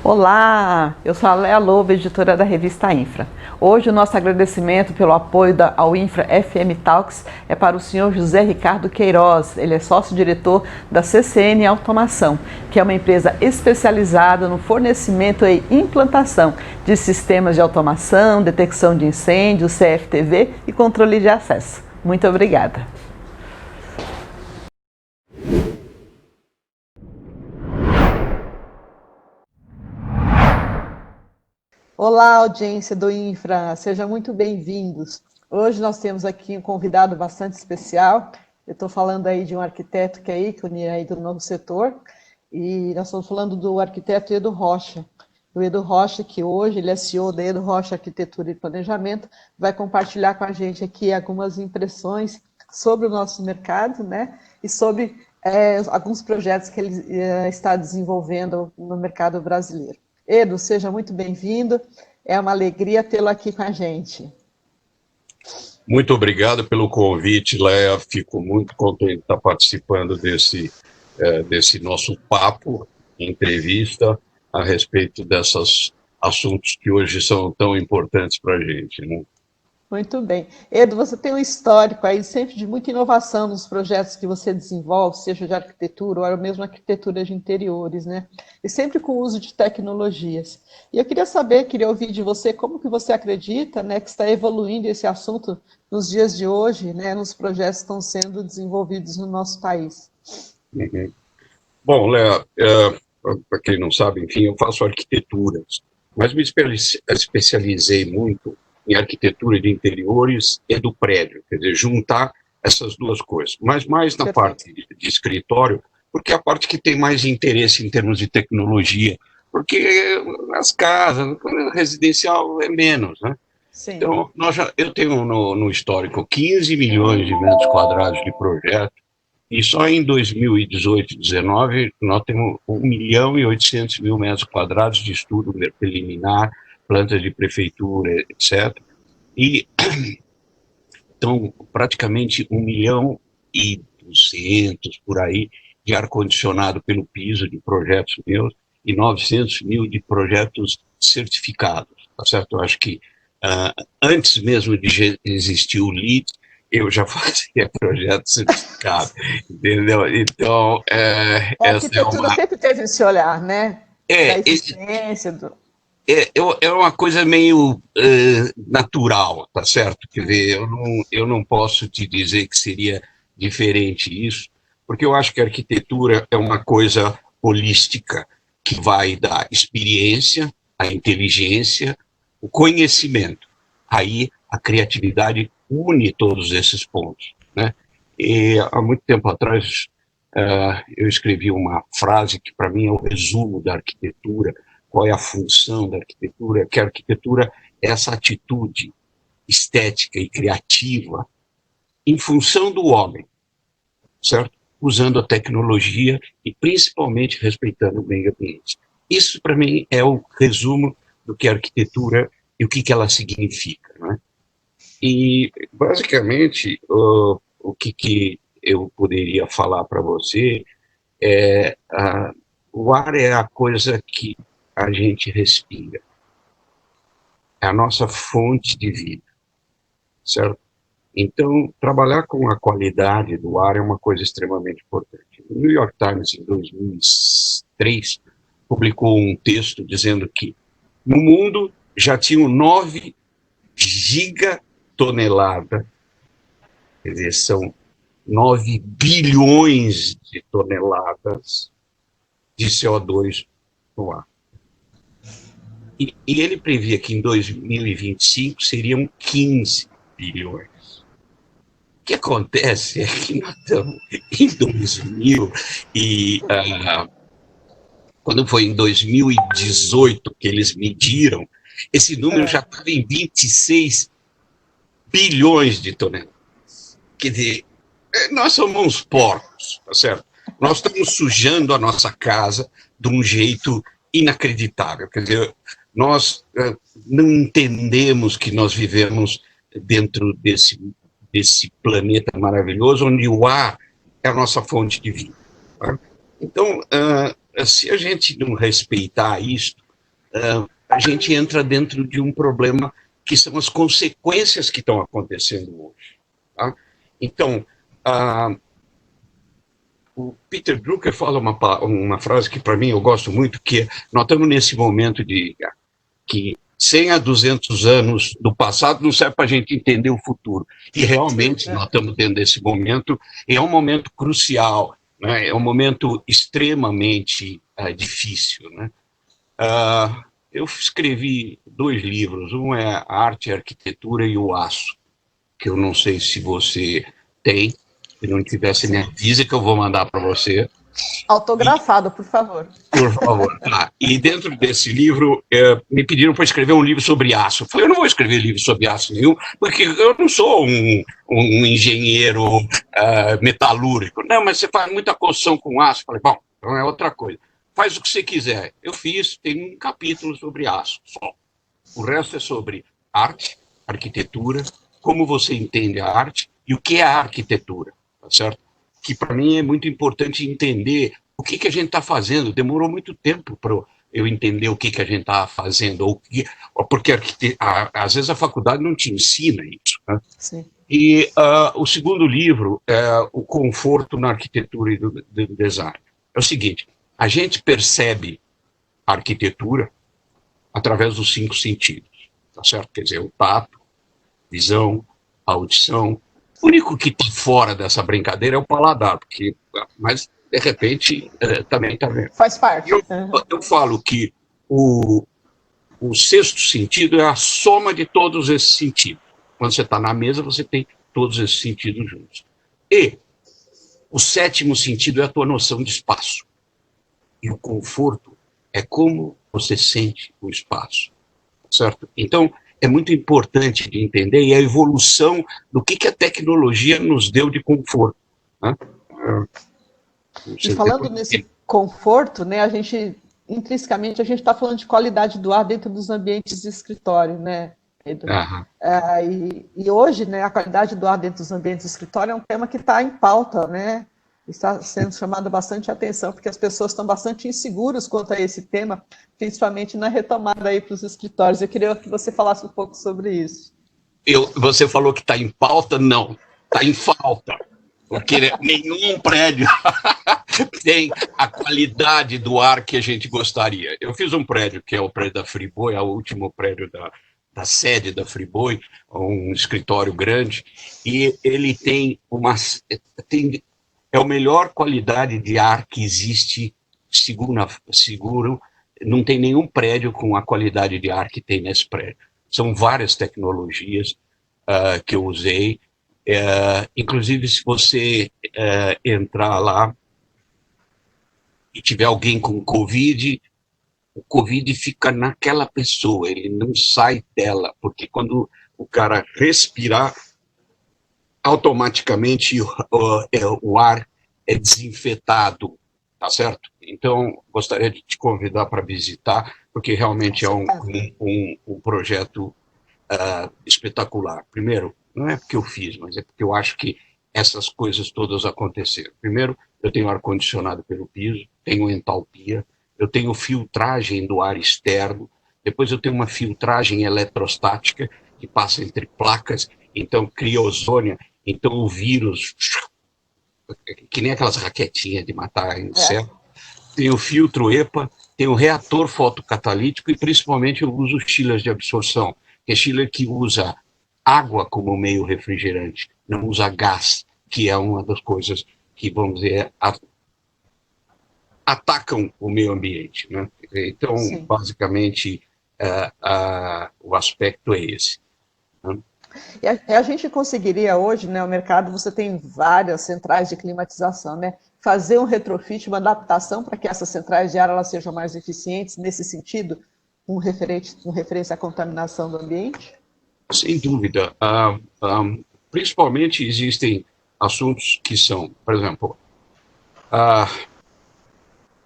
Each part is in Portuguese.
Olá, eu sou a Léa Lobo, editora da revista Infra. Hoje o nosso agradecimento pelo apoio ao Infra FM Talks é para o senhor José Ricardo Queiroz. Ele é sócio-diretor da CCN Automação, que é uma empresa especializada no fornecimento e implantação de sistemas de automação, detecção de incêndios, CFTV e controle de acesso. Muito obrigada. Olá, audiência do Infra, sejam muito bem-vindos. Hoje nós temos aqui um convidado bastante especial. Eu estou falando aí de um arquiteto que é ícone aí do novo setor, e nós estamos falando do arquiteto Edu Rocha. O Edu Rocha, que hoje ele é CEO da Edu Rocha Arquitetura e Planejamento, vai compartilhar com a gente aqui algumas impressões sobre o nosso mercado, né? E sobre alguns projetos que ele está desenvolvendo no mercado brasileiro. Edu, seja muito bem-vindo, é uma alegria tê-lo aqui com a gente. Muito obrigado pelo convite, Léa, fico muito contente de estar participando desse nosso papo, entrevista, a respeito desses assuntos que hoje são tão importantes para a gente, né? Muito bem. Edu, você tem um histórico aí sempre de muita inovação nos projetos que você desenvolve, seja de arquitetura ou mesmo arquitetura de interiores, né? E sempre com o uso de tecnologias. E eu queria ouvir de você como que você acredita, né, que está evoluindo esse assunto nos dias de hoje, né, nos projetos que estão sendo desenvolvidos no nosso país. Uhum. Bom, Léa, para quem não sabe, enfim, eu faço arquiteturas, mas me especializei muito em arquitetura de interiores e do prédio, quer dizer, juntar essas duas coisas, mas mais na parte de escritório, porque é a parte que tem mais interesse em termos de tecnologia, porque nas casas, residencial é menos, né? Sim. Então, eu tenho no histórico 15 milhões de metros quadrados de projeto, e só em 2018 e 2019 nós temos 1.800.000 metros quadrados de estudo preliminar, plantas de prefeitura, etc. E então, praticamente 1.200.000 por aí de ar-condicionado pelo piso de projetos meus e 900.000 de projetos certificados, tá certo? Eu acho que antes mesmo de existir o LEED, eu já fazia projeto certificado, entendeu? Então, A arquitetura sempre teve esse olhar, né? Da eficiência, é uma coisa meio natural, tá certo? Quer dizer, eu não posso te dizer que seria diferente isso, porque eu acho que a arquitetura é uma coisa holística, que vai da experiência, a inteligência, o conhecimento. Aí a criatividade une todos esses pontos, né? E há muito tempo atrás eu escrevi uma frase que para mim é o resumo da arquitetura. Qual é a função da arquitetura? Que a arquitetura é essa atitude estética e criativa em função do homem, certo? Usando a tecnologia e principalmente respeitando o meio ambiente. Isso, para mim, é o resumo do que a arquitetura e o que ela significa, né? E, basicamente, o que eu poderia falar para você é o ar é a coisa que a gente respira. É a nossa fonte de vida, certo? Então, trabalhar com a qualidade do ar é uma coisa extremamente importante. O New York Times, em 2003, publicou um texto dizendo que no mundo já tinham 9 gigatoneladas, quer dizer, são 9 bilhões de toneladas de CO2 no ar. E ele previa que em 2025 seriam 15 bilhões. O que acontece é que nós estamos em 2000 e quando foi em 2018 que eles mediram, esse número já estava em 26 bilhões de toneladas. Quer dizer, nós somos uns porcos, tá certo? Nós estamos sujando a nossa casa de um jeito inacreditável. Quer dizer, nós não entendemos que nós vivemos dentro desse planeta maravilhoso, onde o ar é a nossa fonte de vida. Tá? Então, se a gente não respeitar isso, a gente entra dentro de um problema que são as consequências que estão acontecendo hoje. Tá? Então, o Peter Drucker fala uma frase que para mim eu gosto muito, que é, nós estamos nesse momento de que 100 a 200 anos do passado não serve para a gente entender o futuro. E realmente nós estamos dentro desse momento, e é um momento crucial, né? É um momento extremamente difícil. Né? Eu escrevi 2 livros, um é a Arte, a Arquitetura e o Aço, que eu não sei se você tem, se não tiver, você me avisa que eu vou mandar para você. Autografado, por favor. Por favor. E dentro desse livro, me pediram para escrever um livro sobre aço. Eu falei, eu não vou escrever livro sobre aço nenhum, porque eu não sou um engenheiro metalúrgico. Não, mas você faz muita construção com aço. Eu falei, bom, então é outra coisa. Faz o que você quiser. Eu fiz, tem um capítulo sobre aço só. O resto é sobre arte, arquitetura, como você entende a arte e o que é a arquitetura, tá certo? Que para mim é muito importante entender o que a gente está fazendo. Demorou muito tempo para eu entender o que a gente está fazendo, porque às vezes a faculdade não te ensina isso. Né? Sim. E o segundo livro é o conforto na arquitetura e do design. É o seguinte, a gente percebe a arquitetura através dos 5 sentidos, tá certo? Quer dizer, o tato, visão, audição. O único que está fora dessa brincadeira é o paladar, mas de repente também está vendo. Faz parte. Eu falo que o 6º sentido é a soma de todos esses sentidos. Quando você está na mesa, você tem todos esses sentidos juntos. E o 7º sentido é a tua noção de espaço. E o conforto é como você sente o espaço. Certo? Então, é muito importante de entender e a evolução do que a tecnologia nos deu de conforto. Né? E falando nesse conforto, né, a gente, intrinsecamente, a gente está falando de qualidade do ar dentro dos ambientes de escritório, né, Pedro? E hoje, né, a qualidade do ar dentro dos ambientes de escritório é um tema que está em pauta, né? Está sendo chamada bastante atenção, porque as pessoas estão bastante inseguras quanto a esse tema, principalmente na retomada aí para os escritórios. Eu queria que você falasse um pouco sobre isso. Você falou que está em pauta? Não, está em falta, porque nenhum prédio tem a qualidade do ar que a gente gostaria. Eu fiz um prédio, que é o prédio da Friboi, é o último prédio da sede da Friboi, um escritório grande, e ele tem é a melhor qualidade de ar que existe, seguro, não tem nenhum prédio com a qualidade de ar que tem nesse prédio. São várias tecnologias que eu usei, inclusive se você entrar lá e tiver alguém com Covid, o Covid fica naquela pessoa, ele não sai dela, porque quando o cara respirar, automaticamente o ar é desinfetado, tá certo? Então, gostaria de te convidar para visitar, porque realmente é um projeto espetacular. Primeiro, não é porque eu fiz, mas é porque eu acho que essas coisas todas aconteceram. Primeiro, eu tenho ar-condicionado pelo piso, tenho entalpia, eu tenho filtragem do ar externo, depois eu tenho uma filtragem eletrostática que passa entre placas, então cria ozônio, então o vírus, que nem aquelas raquetinhas de matar inseto, tem o filtro EPA, tem o reator fotocatalítico e principalmente eu uso chillers de absorção, que é chiller que usa água como meio refrigerante, não usa gás, que é uma das coisas que, vamos dizer, atacam o meio ambiente. Né? Então, sim, basicamente, o aspecto é esse. Né? E a gente conseguiria hoje, né, o mercado, você tem várias centrais de climatização, né? Fazer um retrofit, uma adaptação para que essas centrais de ar elas sejam mais eficientes, nesse sentido, com referência à contaminação do ambiente? Sem dúvida. Principalmente existem assuntos que são, por exemplo,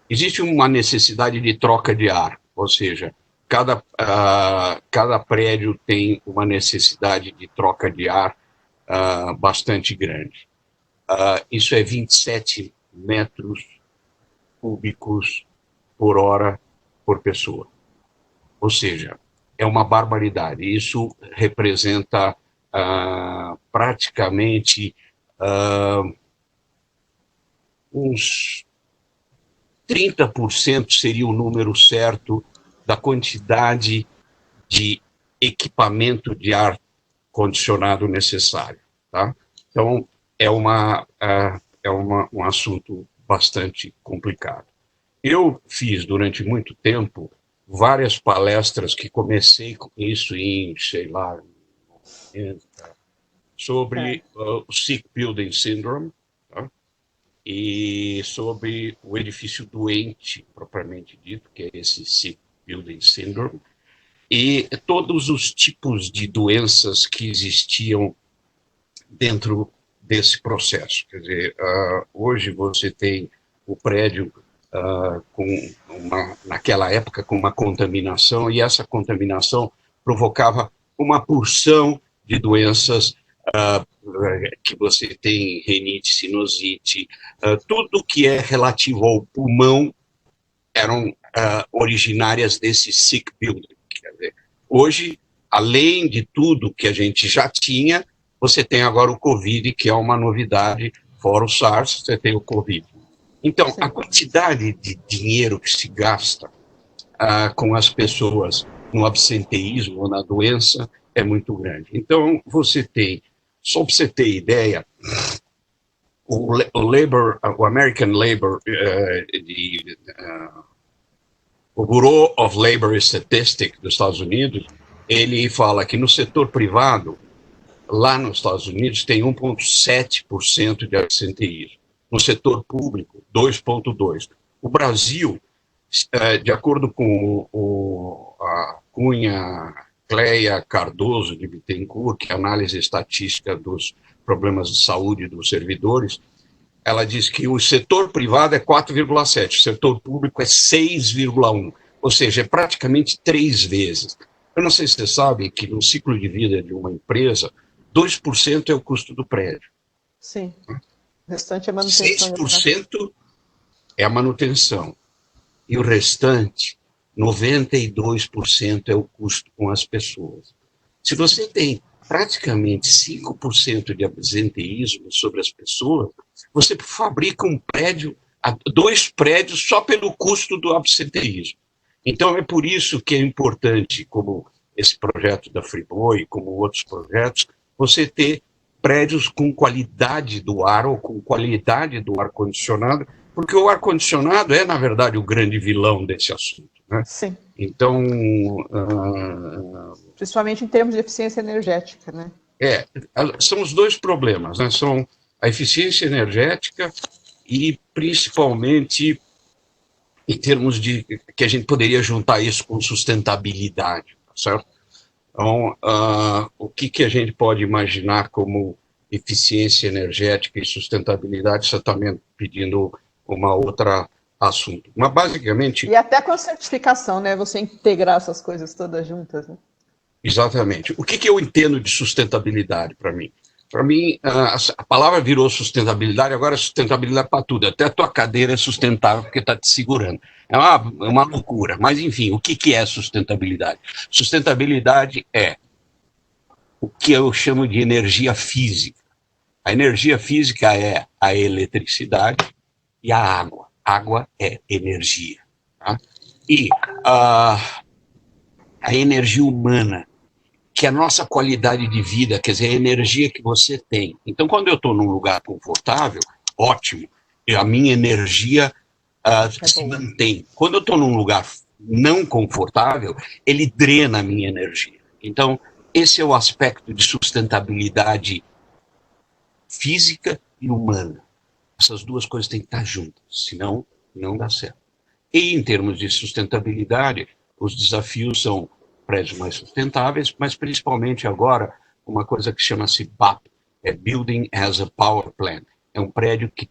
existe uma necessidade de troca de ar, ou seja, cada prédio tem uma necessidade de troca de ar bastante grande. Isso é 27 metros cúbicos por hora por pessoa. Ou seja, é uma barbaridade. Isso representa praticamente uns 30% seria o número certo da quantidade de equipamento de ar condicionado necessário. Tá? Então, um assunto bastante complicado. Eu fiz durante muito tempo várias palestras que comecei com isso em, sei lá, sobre o Sick Building Syndrome, tá? E sobre o edifício doente, propriamente dito, que é esse Sick Building Syndrome, e todos os tipos de doenças que existiam dentro desse processo. Quer dizer, hoje você tem o prédio naquela época, com uma contaminação, e essa contaminação provocava uma porção de doenças que você tem, renite, sinusite, tudo que é relativo ao pulmão eram originárias desse sick building. Quer dizer, hoje, além de tudo que a gente já tinha, você tem agora o Covid, que é uma novidade, fora o SARS, você tem o Covid. Então, a quantidade de dinheiro que se gasta com as pessoas no absenteísmo ou na doença é muito grande. Então, você tem, só para você ter ideia, o American Labor, o Bureau of Labor Statistics dos Estados Unidos, ele fala que no setor privado, lá nos Estados Unidos, tem 1,7% de absenteísmo. No setor público, 2,2%. O Brasil, de acordo com a Cunha Cleia Cardoso de Bittencourt, que é a análise estatística dos problemas de saúde dos servidores, ela diz que o setor privado é 4,7%, o setor público é 6,1%, ou seja, é praticamente 3 vezes. Eu não sei se você sabe que no ciclo de vida de uma empresa, 2% é o custo do prédio. Sim. O restante é manutenção. 6% é a manutenção. E o restante, 92% é o custo com as pessoas. Se você tem praticamente 5% de absenteísmo sobre as pessoas, você fabrica um prédio, 2 prédios só pelo custo do absenteísmo. Então é por isso que é importante, como esse projeto da Friboi, como outros projetos, você ter prédios com qualidade do ar ou com qualidade do ar-condicionado, porque o ar-condicionado é, na verdade, o grande vilão desse assunto. Né? Sim. Então... principalmente em termos de eficiência energética, né? São os dois problemas, né? São a eficiência energética e, principalmente, em termos de que a gente poderia juntar isso com sustentabilidade, certo? Então, o que a gente pode imaginar como eficiência energética e sustentabilidade? Você está me pedindo uma outra assunto. Mas, basicamente... E até com a certificação, né? Você integrar essas coisas todas juntas, né? Exatamente. O que eu entendo de sustentabilidade para mim? Para mim, a palavra virou sustentabilidade, agora é sustentabilidade para tudo. Até a tua cadeira é sustentável porque está te segurando. É uma loucura. Mas, enfim, o que é sustentabilidade? Sustentabilidade é o que eu chamo de energia física. A energia física é a eletricidade e a água. Água é energia. Tá? E a energia humana, que é a nossa qualidade de vida, quer dizer, a energia que você tem. Então, quando eu estou num lugar confortável, ótimo, a minha energia se mantém. Quando eu estou num lugar não confortável, ele drena a minha energia. Então, esse é o aspecto de sustentabilidade física e humana. Essas duas coisas têm que estar juntas, senão não dá certo. E em termos de sustentabilidade, os desafios são prédios mais sustentáveis, mas principalmente agora uma coisa que chama-se BAP, é Building as a Power Plant. É um prédio que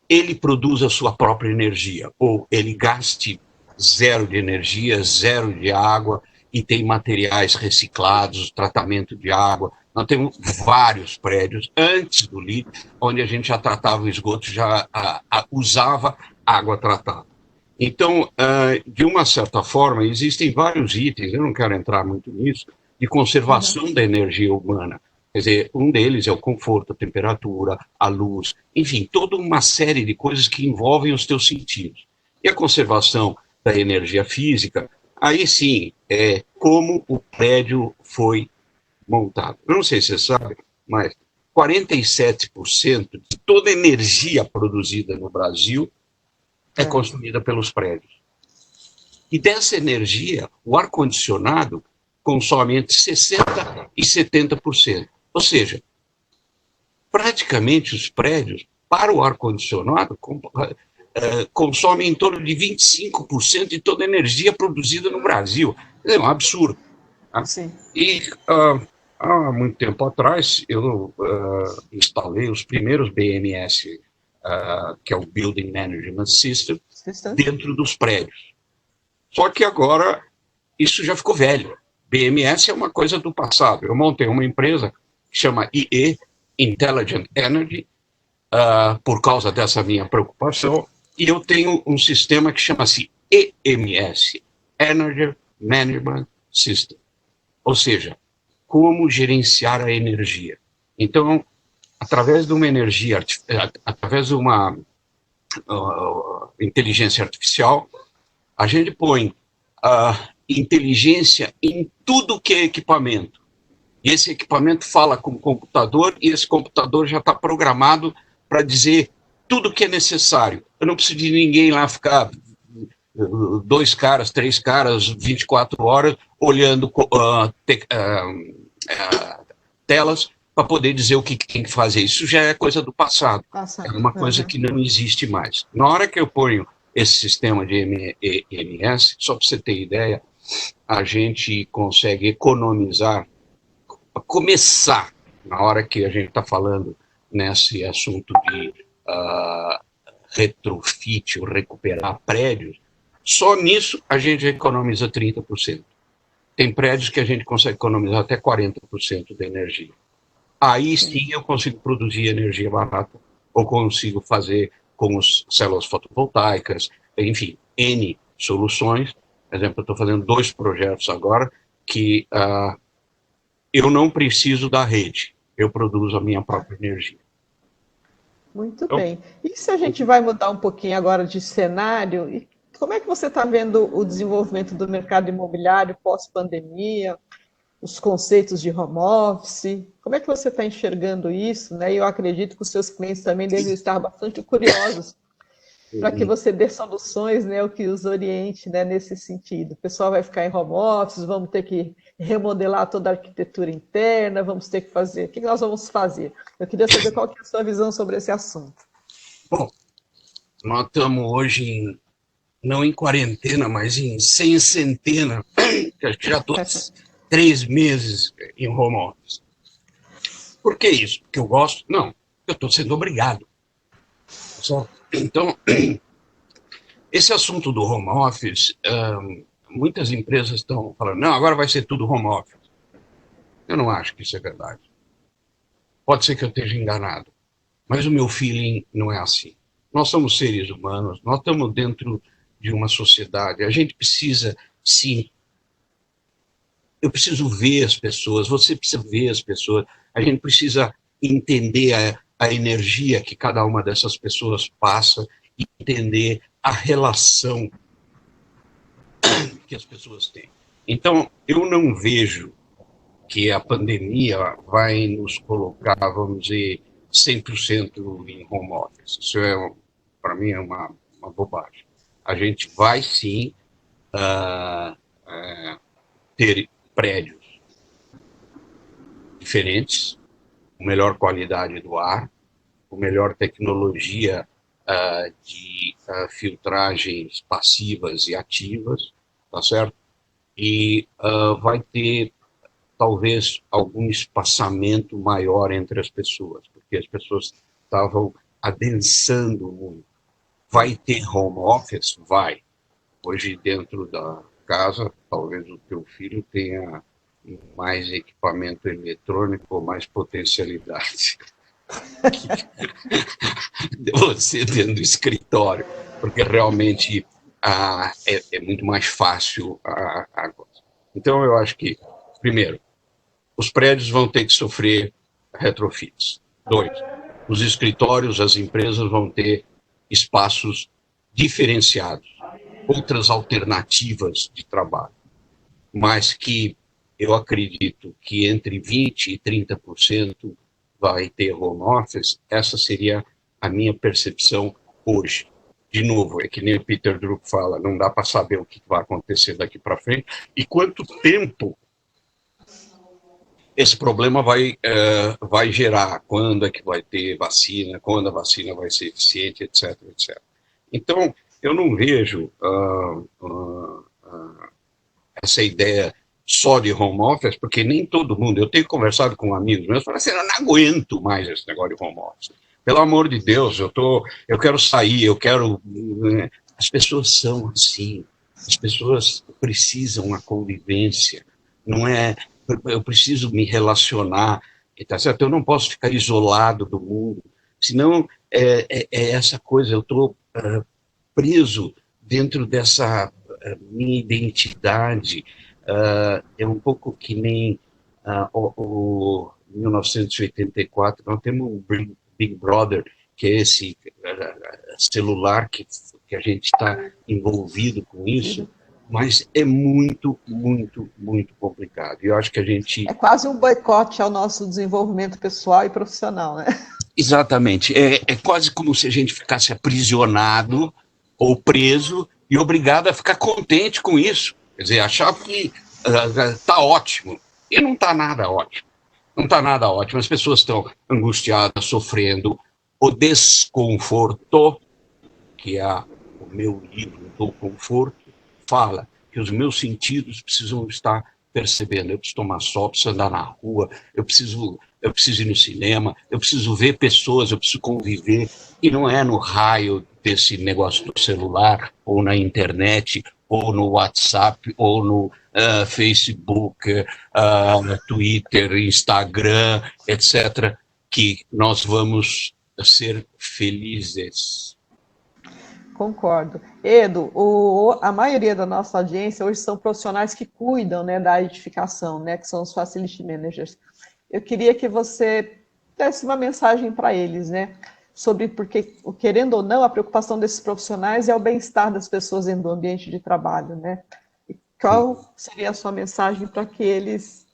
ele produz a sua própria energia, ou ele gaste zero de energia, zero de água, e tem materiais reciclados, tratamento de água. Nós temos vários prédios antes do LEED, onde a gente já tratava o esgoto, já usava água tratada. Então, de uma certa forma, existem vários itens, eu não quero entrar muito nisso, de conservação da energia humana. Quer dizer, um deles é o conforto, a temperatura, a luz, enfim, toda uma série de coisas que envolvem os teus sentidos. E a conservação da energia física, aí sim, é como o prédio foi montado. Eu não sei se você sabe, mas 47% de toda a energia produzida no Brasil é É. consumida pelos prédios. E dessa energia, o ar-condicionado consome entre 60% e 70%. Ou seja, praticamente os prédios, para o ar-condicionado, consomem em torno de 25% de toda a energia produzida no Brasil. É um absurdo. Tá? Sim. E há muito tempo atrás, eu instalei os primeiros BMS, que é o Building Management System, Assistente. dentro dos prédios. Só que agora isso já ficou velho. BMS é uma coisa do passado. Eu montei uma empresa que chama IE, Intelligent Energy, por causa dessa minha preocupação, e eu tenho um sistema que chama-se EMS, Energy Management System, ou seja, como gerenciar a energia. Então, através de uma energia, através de uma inteligência artificial, a gente põe inteligência em tudo que é equipamento. E esse equipamento fala com o computador e esse computador já está programado para dizer tudo que é necessário. Eu não preciso de ninguém lá ficar 2 caras, 3 caras, 24 horas olhando telas para poder dizer o que tem que fazer. Isso já é coisa do passado. É Passado. uma coisa que não existe mais. Na hora que eu ponho esse sistema de EMS, só para você ter ideia, a gente consegue economizar, começar, na hora que a gente está falando nesse assunto de retrofit ou recuperar prédios, só nisso a gente economiza 30%. Tem prédios que a gente consegue economizar até 40% da energia. Aí sim eu consigo produzir energia barata, ou consigo fazer com as células fotovoltaicas, enfim, N soluções. Por exemplo, eu estou fazendo 2 projetos agora que eu não preciso da rede, eu produzo a minha própria energia. Muito Então, bem. E se a gente vai mudar um pouquinho agora de cenário, e como é que você está vendo o desenvolvimento do mercado imobiliário pós-pandemia, os conceitos de home office? Como é que você está enxergando isso, né? E eu acredito que os seus clientes também devem estar bastante curiosos para que você dê soluções, né, o que os oriente, né, nesse sentido. O pessoal vai ficar em home office, vamos ter que remodelar toda a arquitetura interna, vamos ter que fazer. O que nós vamos fazer? Eu queria saber qual que é a sua visão sobre esse assunto. bom, nós estamos hoje não em quarentena, mas em sem centena, que acho que já estou 3 meses em home office. Por que isso? Porque eu gosto? Não, eu estou sendo obrigado. Só. Então, esse assunto do home office, muitas empresas estão falando, não, agora vai ser tudo home office. Eu não acho que isso é verdade. Pode ser que eu esteja enganado, mas o meu feeling não é assim. Nós somos seres humanos, nós estamos dentro de uma sociedade, a gente precisa, sim, eu preciso ver as pessoas, você precisa ver as pessoas, a gente precisa entender a energia que cada uma dessas pessoas passa e entender a relação que as pessoas têm. Então, eu não vejo que a pandemia vai nos colocar, vamos dizer, 100% em home office. Isso para mim, é uma bobagem. A gente vai sim ter prédios diferentes, com melhor qualidade do ar, com melhor tecnologia de filtragens passivas e ativas, tá certo? E vai ter talvez algum espaçamento maior entre as pessoas, porque as pessoas estavam adensando muito. Vai ter home office? Vai. Hoje, dentro da casa, talvez o teu filho tenha mais equipamento eletrônico ou mais potencialidade que você dentro do escritório, porque realmente é muito mais fácil a coisa. Então, eu acho que, primeiro, os prédios vão ter que sofrer retrofits. 2, os escritórios, as empresas vão ter espaços diferenciados, outras alternativas de trabalho, mas que eu acredito que entre 20% e 30% vai ter home office. Essa seria a minha percepção hoje. De novo, é que nem o Peter Drucker fala, não dá para saber o que vai acontecer daqui para frente e quanto tempo esse problema vai gerar, quando é que vai ter vacina, quando a vacina vai ser eficiente, etc, etc. Então, eu não vejo essa ideia só de home office, porque nem todo mundo, eu tenho conversado com amigos meus, falam assim, eu não aguento mais esse negócio de home office. Pelo amor de Deus, eu quero sair, eu quero... As pessoas são assim, as pessoas precisam da convivência, não é... Eu preciso me relacionar, tá certo? Eu não posso ficar isolado do mundo, senão é essa coisa, eu estou preso dentro dessa minha identidade. É um pouco que nem o 1984, nós temos o Big Brother, que é esse celular que a gente está envolvido com isso, mas é muito, muito, muito complicado. Eu acho que a gente... É quase um boicote ao nosso desenvolvimento pessoal e profissional, né? Exatamente. É quase como se a gente ficasse aprisionado ou preso e obrigado a ficar contente com isso. Quer dizer, achar que está ótimo. E não está nada ótimo. Não está nada ótimo. As pessoas estão angustiadas, sofrendo. O desconforto, que é o meu livro do conforto, fala que os meus sentidos precisam estar percebendo. Eu preciso tomar sol, preciso andar na rua, eu preciso ir no cinema, eu preciso ver pessoas, eu preciso conviver. E não é no raio desse negócio do celular, ou na internet, ou no WhatsApp, ou no Facebook, Twitter, Instagram, etc., que nós vamos ser felizes. Concordo. Edu, a maioria da nossa audiência hoje são profissionais que cuidam, né, da edificação, né, que são os facility managers. Eu queria que você desse uma mensagem para eles, né, sobre porque, querendo ou não, a preocupação desses profissionais é o bem-estar das pessoas dentro do ambiente de trabalho, né? E qual seria a sua mensagem para que eles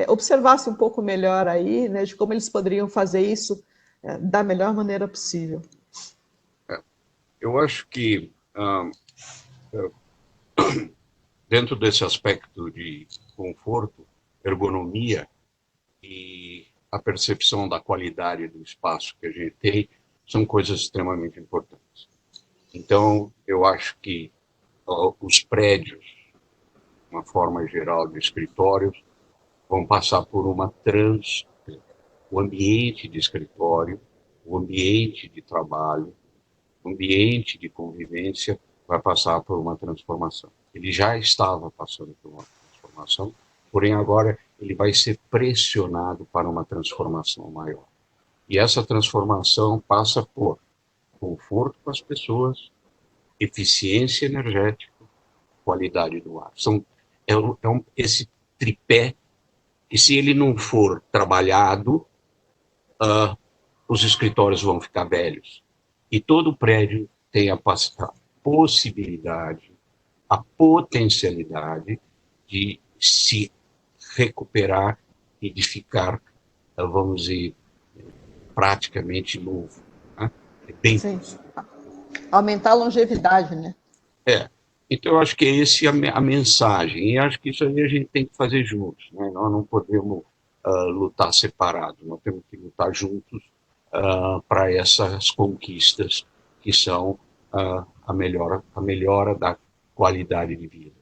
observassem um pouco melhor aí, né, de como eles poderiam fazer isso da melhor maneira possível? Eu acho que dentro desse aspecto de conforto, ergonomia e a percepção da qualidade do espaço que a gente tem são coisas extremamente importantes. Então, eu acho que os prédios, de uma forma geral de escritórios, vão passar por o ambiente de escritório, o ambiente de trabalho, o ambiente de convivência vai passar por uma transformação. Ele já estava passando por uma transformação, porém agora ele vai ser pressionado para uma transformação maior. E essa transformação passa por conforto para as pessoas, eficiência energética, qualidade do ar. Esse tripé que, se ele não for trabalhado, os escritórios vão ficar velhos. E todo prédio tem a possibilidade, a potencialidade de se recuperar e de ficar, vamos dizer, praticamente novo. Né? É bem possível. Aumentar a longevidade, né? Então, eu acho que essa é a mensagem. E acho que isso aí a gente tem que fazer juntos. Né? Nós não podemos lutar separados, nós temos que lutar juntos para essas conquistas que são a melhora da qualidade de vida.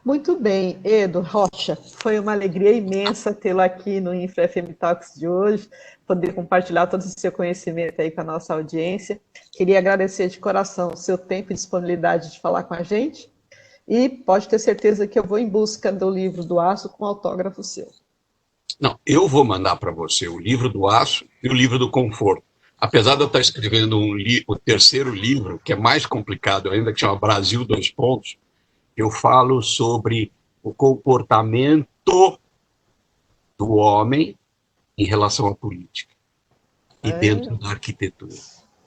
Muito bem, Edu Rocha, foi uma alegria imensa tê-lo aqui no Infra FM Talks de hoje, poder compartilhar todo esse seu conhecimento aí com a nossa audiência. Queria agradecer de coração o seu tempo e disponibilidade de falar com a gente, e pode ter certeza que eu vou em busca do livro do Aço com autógrafo seu. Não, eu vou mandar para você o livro do Aço e o livro do Conforto. apesar de eu estar escrevendo o terceiro livro, que é mais complicado ainda, que chama Brasil Dois Pontos, eu falo sobre o comportamento do homem em relação à política e dentro da arquitetura.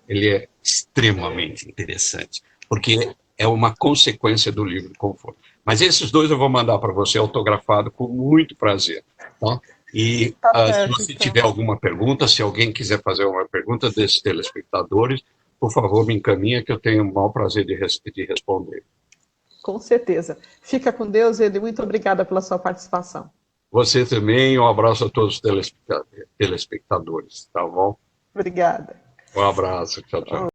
Ele é extremamente interessante, porque é uma consequência do livro Conforto. Mas esses dois eu vou mandar para você autografado com muito prazer. Tá? E se você tiver alguma pergunta, se alguém quiser fazer uma pergunta desses telespectadores, por favor, me encaminha que eu tenho o maior prazer de responder. Com certeza. Fica com Deus, Edi. Muito obrigada pela sua participação. Você também, um abraço a todos os telespectadores, tá bom? Obrigada. Um abraço, tchau, tchau.